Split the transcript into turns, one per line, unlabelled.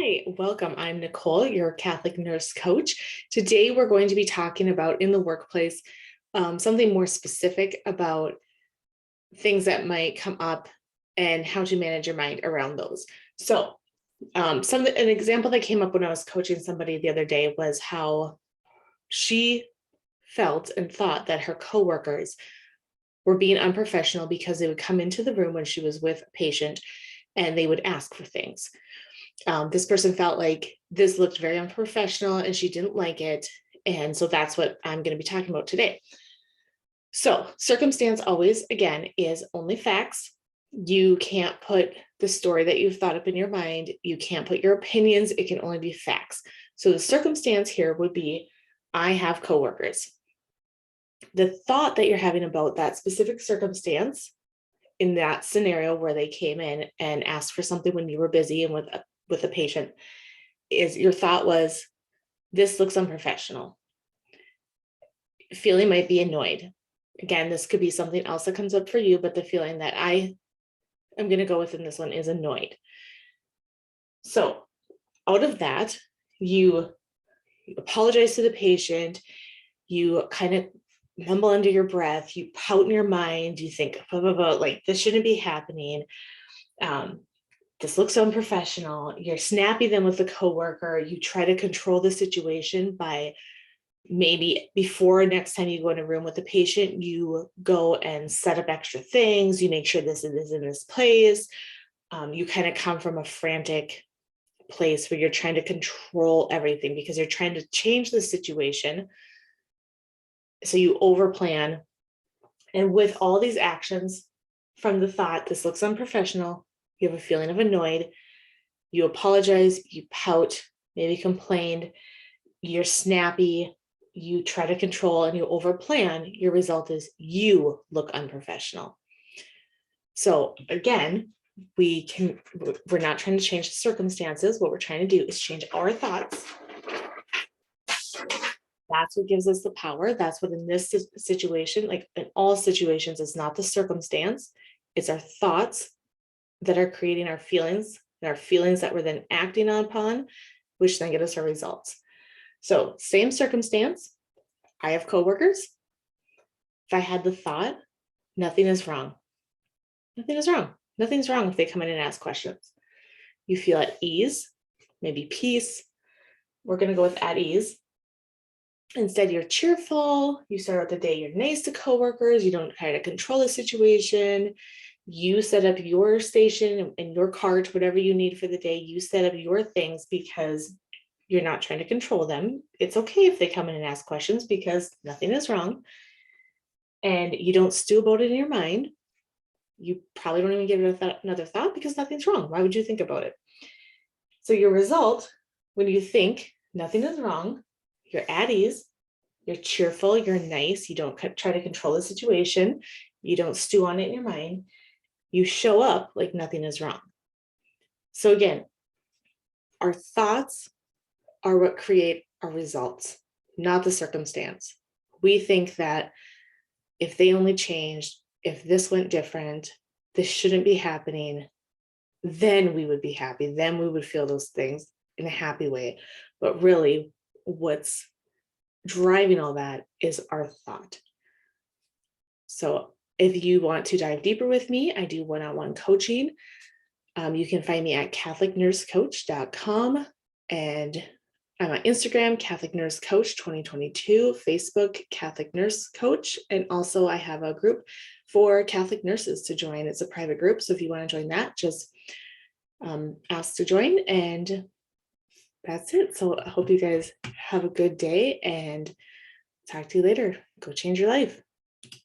Hi, welcome. I'm Nicole, your Catholic nurse coach. Today, we're going to be talking about in the workplace something more specific about things that might come up and how to manage your mind around those. So, an example that came up when I was coaching somebody the other day was how she felt and thought that her coworkers were being unprofessional because they would come into the room when she was with a patient and they would ask for things. This person felt like this looked very unprofessional and she didn't like it. And so that's what I'm going to be talking about today. So, circumstance always, again, is only facts. You can't put the story that you've thought up in your mind. You can't put your opinions. It can only be facts. So, the circumstance here would be I have coworkers. The thought that you're having about that specific circumstance in that scenario where they came in and asked for something when you were busy and with a patient is your thought was, this looks unprofessional. Feeling might be annoyed. Again, this could be something else that comes up for you, but the feeling that I am going to go with in this one is annoyed. So out of that, you apologize to the patient, you kind of mumble under your breath, you pout in your mind, you think, blah, blah, blah, like this shouldn't be happening. This looks unprofessional. You're snappy then with the coworker. You try to control the situation by maybe before next time you go in a room with a patient, you go and set up extra things. You make sure this is in this place. You kind of come from a frantic place where you're trying to control everything because you're trying to change the situation. So you overplan. And with all these actions from the thought, this looks unprofessional, you have a feeling of annoyed, you apologize, you pout, maybe complained, you're snappy, you try to control and you overplan, your result is you look unprofessional. So again, we're not trying to change the circumstances. What we're trying to do is change our thoughts. That's what gives us the power. That's what in this situation, like in all situations, it's not the circumstance, it's our thoughts that are creating our feelings, and our feelings that we're then acting upon, which then get us our results. So same circumstance, I have coworkers. If I had the thought, nothing is wrong. Nothing is wrong. Nothing's wrong if they come in and ask questions. You feel at ease, maybe peace. We're going to go with at ease. Instead, you're cheerful. You start out the day, you're nice to coworkers. You don't try to control the situation. You set up your station and your cart, whatever you need for the day. You set up your things because you're not trying to control them. It's okay if they come in and ask questions because nothing is wrong. And you don't stew about it in your mind. You probably don't even give it another thought because nothing's wrong. Why would you think about it? So your result, when you think nothing is wrong, you're at ease, you're cheerful, you're nice, you don't try to control the situation, you don't stew on it in your mind, you show up like nothing is wrong. So again, our thoughts are what create our results, not the circumstance. We think that if they only changed, if this went different, this shouldn't be happening, then we would be happy. Then we would feel those things in a happy way. But really, what's driving all that is our thought. So if you want to dive deeper with me, I do one-on-one coaching. You can find me at catholicnursecoach.com, and I'm on Instagram, Catholic Nurse Coach 2022, Facebook, Catholic Nurse Coach, and also I have a group for Catholic nurses to join. It's a private group, so if you want to join that, just ask to join, and that's it. So I hope you guys have a good day and talk to you later. Go change your life.